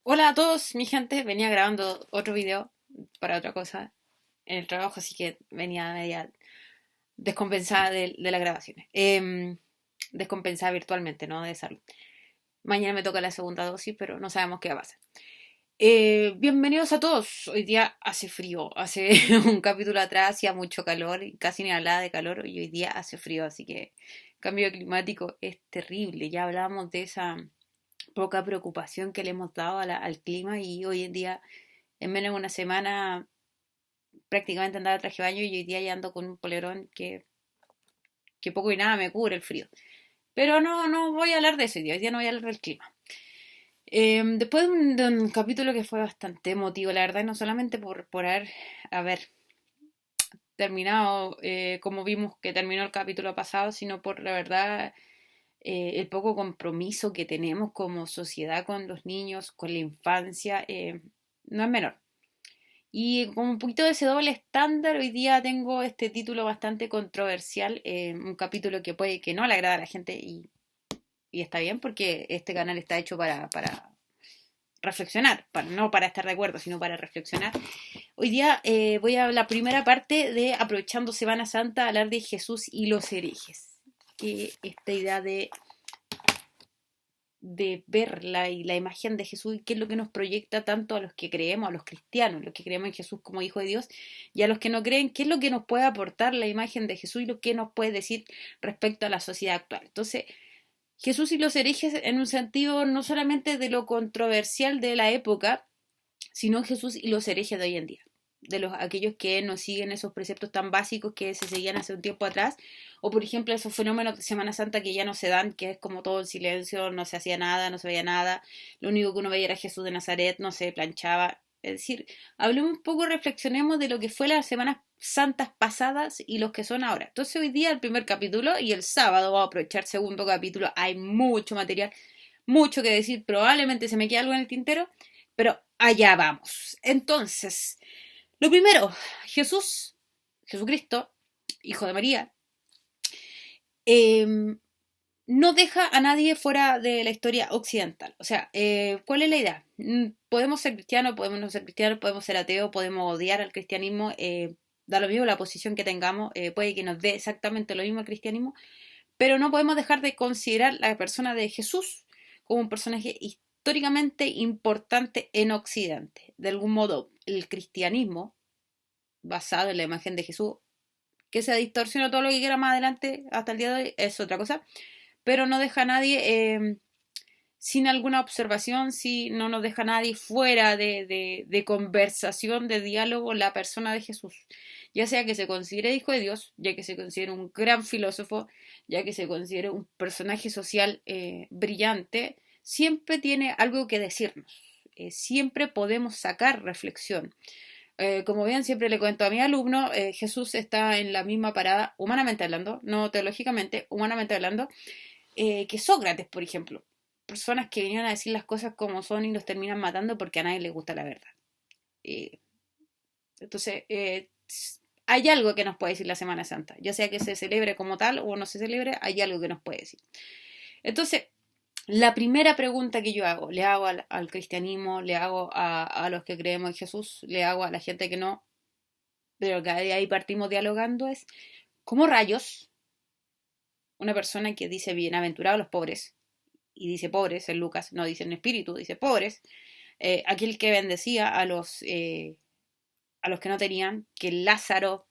Hola a todos, mi gente. Venía grabando otro video para otra cosa en el trabajo, así que venía media descompensada de las grabaciones. Descompensada virtualmente, no de salud. Mañana me toca la segunda dosis, pero no sabemos qué va a pasar. Bienvenidos a todos. Hoy día hace frío. Hace un capítulo atrás hacía mucho calor y casi ni hablaba de calor y hoy día hace frío, así que el cambio climático es terrible. Ya hablamos de esa poca preocupación que le hemos dado al clima y hoy en día en menos de una semana prácticamente andaba de traje de baño y hoy día ya ando con un polerón que poco y nada me cubre el frío. Pero no voy a hablar de eso hoy día no voy a hablar del clima. Después de un capítulo que fue bastante emotivo, la verdad, no solamente por haber terminado como vimos que terminó el capítulo pasado, sino por la verdad el poco compromiso que tenemos como sociedad con los niños, con la infancia, no es menor. Y con un poquito de ese doble estándar, hoy día tengo este título bastante controversial, un capítulo que puede que no le agrada a la gente y está bien porque este canal está hecho para reflexionar, no para estar de acuerdo, sino para reflexionar. Hoy día voy a la primera parte de Aprovechando Semana Santa, hablar de Jesús y los herejes. Que esta idea de ver la imagen de Jesús y qué es lo que nos proyecta tanto a los que creemos, a los cristianos, los que creemos en Jesús como Hijo de Dios, y a los que no creen, qué es lo que nos puede aportar la imagen de Jesús y lo que nos puede decir respecto a la sociedad actual. Entonces, Jesús y los herejes en un sentido no solamente de lo controversial de la época, sino Jesús y los herejes de hoy en día, de aquellos que no siguen esos preceptos tan básicos que se seguían hace un tiempo atrás, o por ejemplo esos fenómenos de Semana Santa que ya no se dan, que es como todo en silencio, no se hacía nada, no se veía nada, lo único que uno veía era Jesús de Nazaret, no se planchaba. Es decir, hablemos un poco, reflexionemos de lo que fue las Semanas Santas pasadas y los que son ahora. Entonces hoy día el primer capítulo y el sábado vamos a aprovechar el segundo capítulo, hay mucho material, mucho que decir, probablemente se me quede algo en el tintero, pero allá vamos. Entonces, lo primero, Jesús, Jesucristo, hijo de María, eh, no deja a nadie fuera de la historia occidental. O sea, ¿cuál es la idea? Podemos ser cristianos, podemos no ser cristianos, podemos ser ateos, podemos odiar al cristianismo, da lo mismo la posición que tengamos, puede que nos dé exactamente lo mismo el cristianismo, pero no podemos dejar de considerar la persona de Jesús como un personaje históricamente importante en Occidente. De algún modo, el cristianismo, basado en la imagen de Jesús, que se distorsiona todo lo que quiera más adelante, hasta el día de hoy, es otra cosa, pero no deja a nadie sin alguna observación, si no nos deja a nadie fuera de conversación, de diálogo, la persona de Jesús. Ya sea que se considere hijo de Dios, ya que se considere un gran filósofo, ya que se considere un personaje social brillante, siempre tiene algo que decirnos. Siempre podemos sacar reflexión. Como bien siempre le cuento a mi alumno, Jesús está en la misma parada, humanamente hablando, no teológicamente, humanamente hablando, que Sócrates, por ejemplo. Personas que venían a decir las cosas como son y los terminan matando porque a nadie le gusta la verdad. Eh, entonces, hay algo que nos puede decir la Semana Santa, ya sea que se celebre como tal o no se celebre, hay algo que nos puede decir. Entonces, la primera pregunta que yo hago, le hago al cristianismo, le hago a los que creemos en Jesús, le hago a la gente que no, pero que de ahí partimos dialogando es, ¿cómo rayos una persona que dice bienaventurados los pobres, y dice pobres en Lucas, no dice en espíritu, dice pobres, aquel que bendecía a los que no tenían, que Lázaro,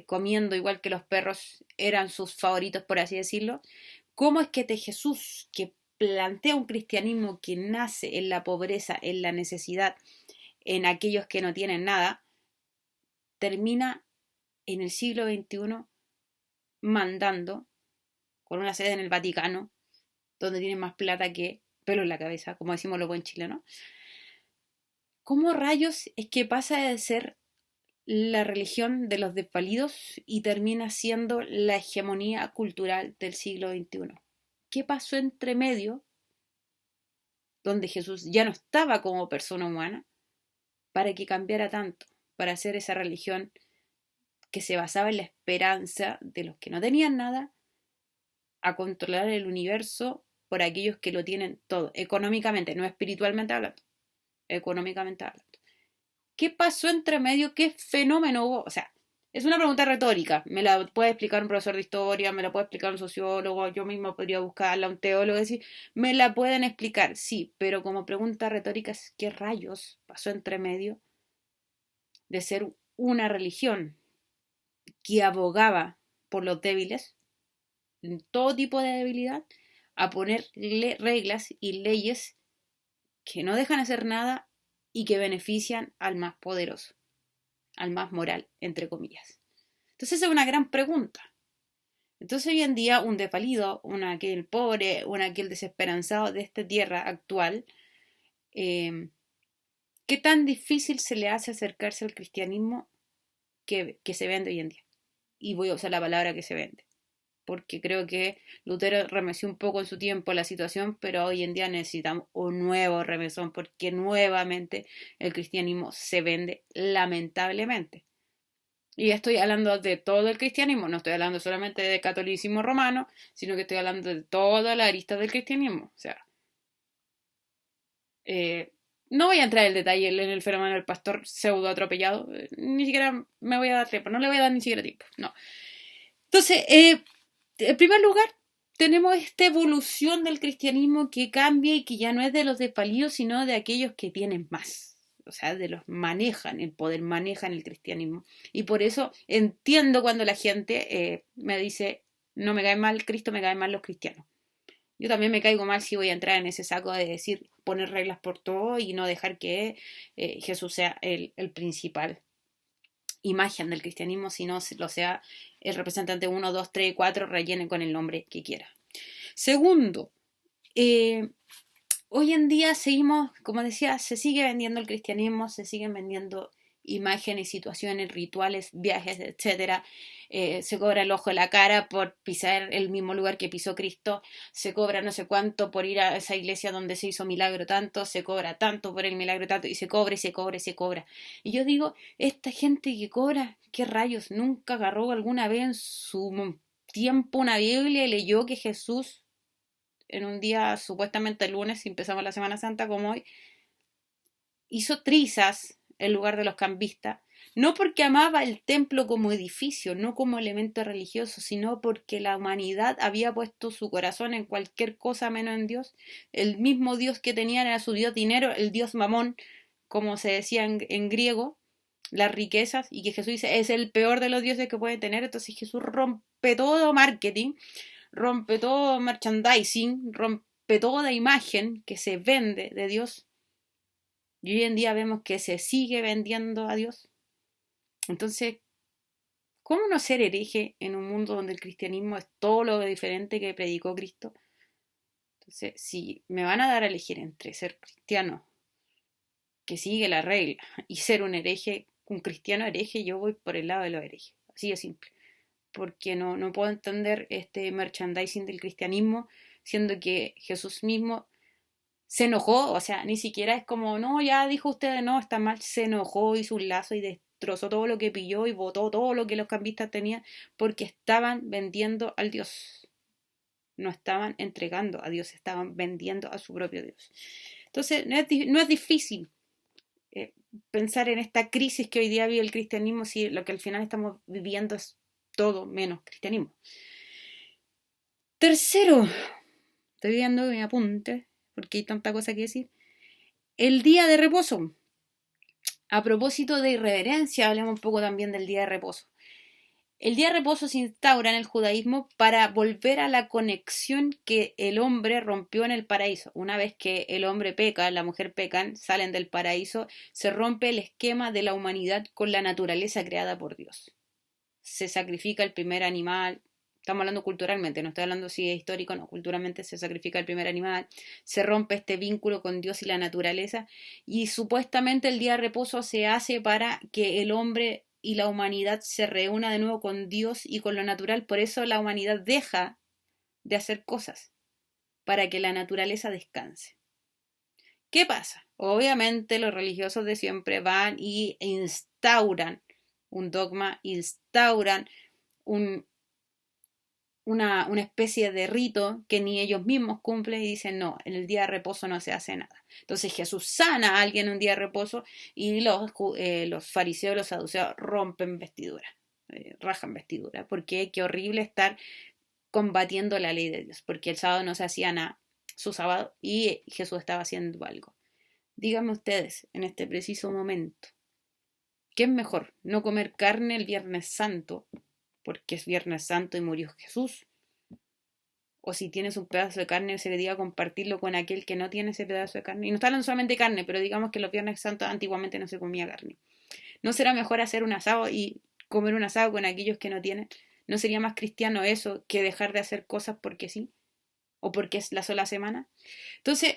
comiendo igual que los perros, eran sus favoritos, por así decirlo, ¿cómo es que de Jesús, que plantea un cristianismo que nace en la pobreza, en la necesidad, en aquellos que no tienen nada, termina en el siglo XXI mandando, con una sede en el Vaticano, donde tienen más plata que pelo en la cabeza, como decimos los buen chilenos? ¿Cómo rayos es que pasa de ser la religión de los desvalidos y termina siendo la hegemonía cultural del siglo XXI? ¿Qué pasó entre medio, donde Jesús ya no estaba como persona humana, para que cambiara tanto, para hacer esa religión que se basaba en la esperanza de los que no tenían nada, a controlar el universo por aquellos que lo tienen todo, económicamente, no espiritualmente hablando? económicamente hablando. ¿Qué pasó entre medio? ¿Qué fenómeno hubo? O sea, es una pregunta retórica. Me la puede explicar un profesor de historia, me la puede explicar un sociólogo, yo misma podría buscarla, un teólogo, decir, me la pueden explicar, sí, pero como pregunta retórica es ¿qué rayos pasó entre medio de ser una religión que abogaba por los débiles, en todo tipo de debilidad, a poner reglas y leyes que no dejan hacer nada y que benefician al más poderoso, al más moral, entre comillas? Entonces esa es una gran pregunta. Entonces hoy en día un desvalido, un aquel pobre, un aquel desesperanzado de esta tierra actual, ¿qué tan difícil se le hace acercarse al cristianismo que se vende hoy en día? Y voy a usar la palabra que se vende, porque creo que Lutero remeció un poco en su tiempo la situación, pero hoy en día necesitamos un nuevo remesón, porque nuevamente el cristianismo se vende lamentablemente. Y estoy hablando de todo el cristianismo, no estoy hablando solamente del catolicismo romano, sino que estoy hablando de toda la arista del cristianismo. O sea, no voy a entrar en detalle en el fenómeno del pastor pseudo atropellado, ni siquiera me voy a dar tiempo, no le voy a dar ni siquiera tiempo, no. Entonces, en primer lugar, tenemos esta evolución del cristianismo que cambia y que ya no es de los desvalidos, sino de aquellos que tienen más. O sea, de los manejan el poder, manejan el cristianismo. Y por eso entiendo cuando la gente me dice, no me cae mal Cristo, me caen mal los cristianos. Yo también me caigo mal si voy a entrar en ese saco de decir, poner reglas por todo y no dejar que Jesús sea el principal imagen del cristianismo, sino lo sea el representante 1, 2, 3, 4, rellene con el nombre que quiera. Segundo, hoy en día seguimos, como decía, se sigue vendiendo el cristianismo, se siguen vendiendo imágenes, situaciones, rituales, viajes, etcétera. Se cobra el ojo de la cara por pisar el mismo lugar que pisó Cristo, se cobra no sé cuánto por ir a esa iglesia donde se hizo milagro tanto, se cobra tanto por el milagro tanto, y se cobra y se cobra y se cobra. Y yo digo, esta gente que cobra, ¿qué rayos? ¿Nunca agarró alguna vez en su tiempo una Biblia y leyó que Jesús, en un día supuestamente el lunes, si empezamos la Semana Santa como hoy, hizo trizas en lugar de los cambistas? No porque amaba el templo como edificio, no como elemento religioso, sino porque la humanidad había puesto su corazón en cualquier cosa menos en Dios. El mismo Dios que tenían era su Dios dinero, el Dios mamón, como se decía en griego, las riquezas, y que Jesús dice es el peor de los dioses que puede tener. Entonces Jesús rompe todo marketing, rompe todo merchandising, rompe toda imagen que se vende de Dios. Y hoy en día vemos que se sigue vendiendo a Dios. Entonces, ¿cómo no ser hereje en un mundo donde el cristianismo es todo lo diferente que predicó Cristo? Entonces, si me van a dar a elegir entre ser cristiano que sigue la regla y ser un hereje, un cristiano hereje, yo voy por el lado de los herejes. Así de simple. Porque no puedo entender este merchandising del cristianismo, siendo que Jesús mismo se enojó, o sea, ni siquiera es como, no, ya dijo usted, no, está mal, se enojó, hizo un lazo y destrozó todo lo que pilló y botó todo lo que los cambistas tenían, porque estaban vendiendo al Dios, no estaban entregando a Dios, estaban vendiendo a su propio Dios. Entonces, no es difícil pensar en esta crisis que hoy día vive el cristianismo, si lo que al final estamos viviendo es todo menos cristianismo. Tercero, estoy viendo mi apunte, porque hay tanta cosa que decir. El día de reposo. A propósito de irreverencia, hablemos un poco también del día de reposo. El día de reposo se instaura en el judaísmo para volver a la conexión que el hombre rompió en el paraíso. Una vez que el hombre peca, la mujer pecan, salen del paraíso, se rompe el esquema de la humanidad con la naturaleza creada por Dios. Se sacrifica el primer animal. Estamos hablando culturalmente, no estoy hablando si es histórico, no, culturalmente se sacrifica el primer animal, se rompe este vínculo con Dios y la naturaleza, y supuestamente el día de reposo se hace para que el hombre y la humanidad se reúna de nuevo con Dios y con lo natural. Por eso la humanidad deja de hacer cosas, para que la naturaleza descanse. ¿Qué pasa? Obviamente los religiosos de siempre van y instauran un dogma, instauran una especie de rito que ni ellos mismos cumplen y dicen, no, en el día de reposo no se hace nada. Entonces Jesús sana a alguien en un día de reposo y los fariseos, los saduceos rompen vestidura, rajan vestidura, porque qué horrible estar combatiendo la ley de Dios, porque el sábado no se hacía nada, su sábado, y Jesús estaba haciendo algo. Díganme ustedes, en este preciso momento, ¿qué es mejor? ¿No comer carne el Viernes Santo, porque es Viernes Santo y murió Jesús? O si tienes un pedazo de carne, se le diga compartirlo con aquel que no tiene ese pedazo de carne. Y no está hablando solamente de carne, pero digamos que los Viernes Santos antiguamente no se comía carne. ¿No será mejor hacer un asado y comer un asado con aquellos que no tienen? ¿No sería más cristiano eso que dejar de hacer cosas porque sí? ¿O porque es la sola semana? Entonces,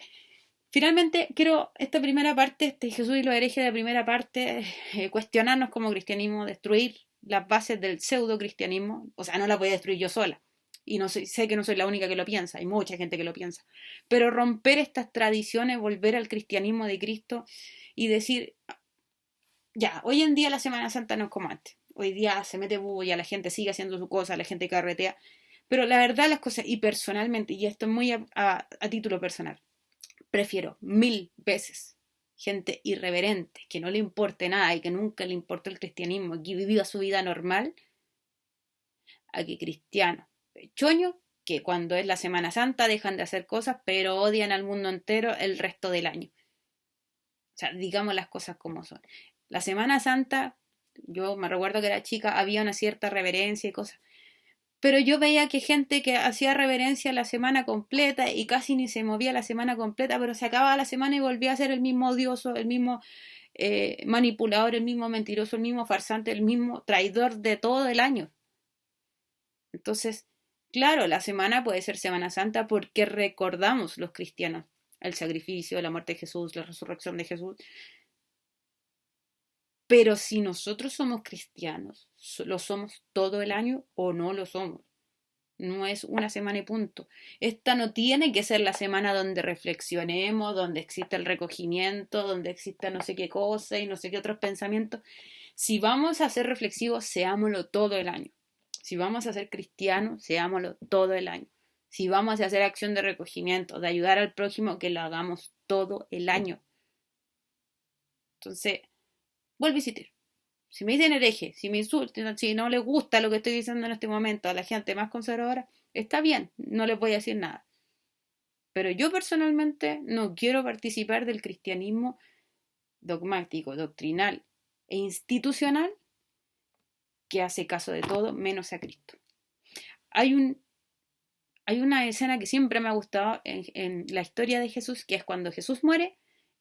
finalmente quiero esta primera parte, Jesús y los herejes de la primera parte, cuestionarnos como cristianismo, destruir las bases del pseudo cristianismo. O sea, no las voy a destruir yo sola. Y no sé que no soy la única que lo piensa, hay mucha gente que lo piensa. Pero romper estas tradiciones, volver al cristianismo de Cristo y decir, ya, hoy en día la Semana Santa no es como antes. Hoy día se mete bulla, la gente sigue haciendo su cosa, la gente carretea. Pero la verdad las cosas, y personalmente, y esto es muy a título personal, prefiero 1000 veces gente irreverente, que no le importe nada y que nunca le importó el cristianismo, que viva su vida normal, a que cristianos pechoños que cuando es la Semana Santa dejan de hacer cosas, pero odian al mundo entero el resto del año. O sea, digamos las cosas como son. La Semana Santa, yo me recuerdo que era chica, había una cierta reverencia y cosas. Pero yo veía que gente que hacía reverencia la semana completa y casi ni se movía la semana completa, pero se acababa la semana y volvía a ser el mismo odioso, el mismo manipulador, el mismo mentiroso, el mismo farsante, el mismo traidor de todo el año. Entonces, claro, la semana puede ser Semana Santa porque recordamos los cristianos el sacrificio, la muerte de Jesús, la resurrección de Jesús. Pero si nosotros somos cristianos, ¿lo somos todo el año o no lo somos? No es una semana y punto. Esta no tiene que ser la semana donde reflexionemos, donde exista el recogimiento, donde exista no sé qué cosa y no sé qué otros pensamientos. Si vamos a ser reflexivos, seámoslo todo el año. Si vamos a ser cristianos, seámoslo todo el año. Si vamos a hacer acción de recogimiento, de ayudar al prójimo, que lo hagamos todo el año. Entonces, vuelvo a insistir. Si me dicen hereje, si me insultan, si no les gusta lo que estoy diciendo en este momento a la gente más conservadora, está bien, no les voy a decir nada. Pero yo personalmente no quiero participar del cristianismo dogmático, doctrinal e institucional que hace caso de todo menos a Cristo. Hay una escena que siempre me ha gustado en la historia de Jesús, que es cuando Jesús muere,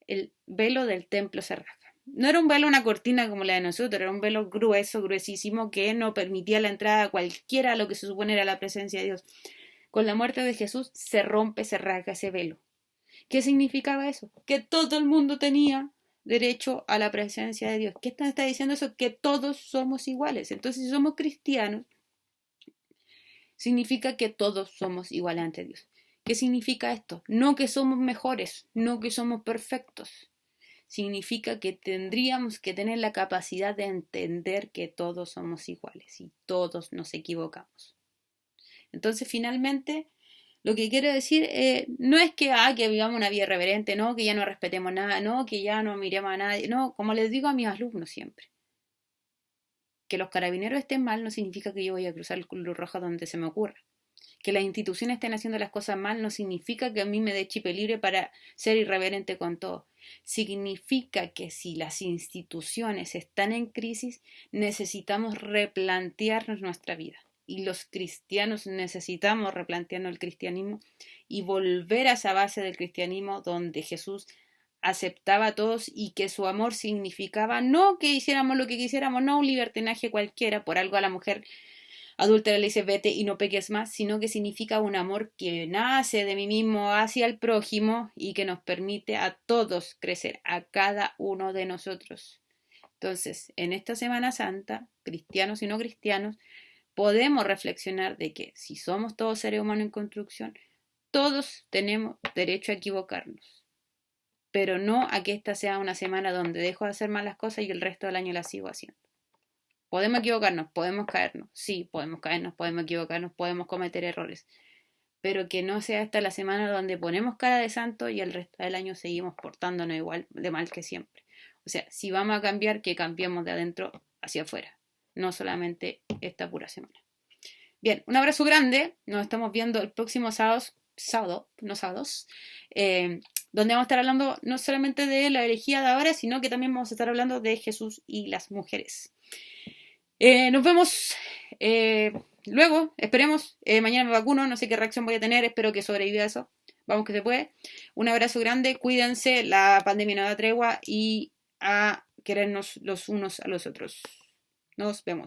el velo del templo se rasga. No era un velo, una cortina como la de nosotros, era un velo grueso, gruesísimo, que no permitía la entrada a cualquiera a lo que se supone era la presencia de Dios. Con la muerte de Jesús se rompe, se rasga ese velo. ¿Qué significaba eso? Que todo el mundo tenía derecho a la presencia de Dios. ¿Qué está diciendo eso? Que todos somos iguales. Entonces, si somos cristianos, significa que todos somos iguales ante Dios. ¿Qué significa esto? No que somos mejores, no que somos perfectos. Significa que tendríamos que tener la capacidad de entender que todos somos iguales y todos nos equivocamos. Entonces, finalmente, lo que quiero decir no es que vivamos una vida irreverente, no, que ya no respetemos nada, no, que ya no miremos a nadie, no, como les digo a mis alumnos siempre. Que los carabineros estén mal no significa que yo voy a cruzar el Cruz Roja donde se me ocurra. Que las instituciones estén haciendo las cosas mal no significa que a mí me dé chip libre para ser irreverente con todo. Significa que si las instituciones están en crisis, necesitamos replantearnos nuestra vida. Y los cristianos necesitamos replantearnos el cristianismo y volver a esa base del cristianismo donde Jesús aceptaba a todos y que su amor significaba no que hiciéramos lo que quisiéramos, no un libertinaje cualquiera, por algo a la mujer adúltera le dice vete y no peques más, sino que significa un amor que nace de mí mismo hacia el prójimo y que nos permite a todos crecer, a cada uno de nosotros. Entonces, en esta Semana Santa, cristianos y no cristianos, podemos reflexionar de que si somos todos seres humanos en construcción, todos tenemos derecho a equivocarnos, pero no a que esta sea una semana donde dejo de hacer malas cosas y el resto del año las sigo haciendo. Podemos equivocarnos, podemos caernos, sí, podemos caernos, podemos equivocarnos, podemos cometer errores, pero que no sea hasta la semana donde ponemos cara de santo y el resto del año seguimos portándonos igual de mal que siempre. O sea, si vamos a cambiar, que cambiemos de adentro hacia afuera, no solamente esta pura semana. Bien, un abrazo grande, nos estamos viendo el próximo sábado, no sábados, donde vamos a estar hablando no solamente de la herejía de ahora, sino que también vamos a estar hablando de Jesús y las mujeres. Nos vemos luego, esperemos. Mañana me vacuno, no sé qué reacción voy a tener, espero que sobreviva a eso. Vamos que se puede. Un abrazo grande, cuídense, la pandemia no da tregua y a querernos los unos a los otros. Nos vemos.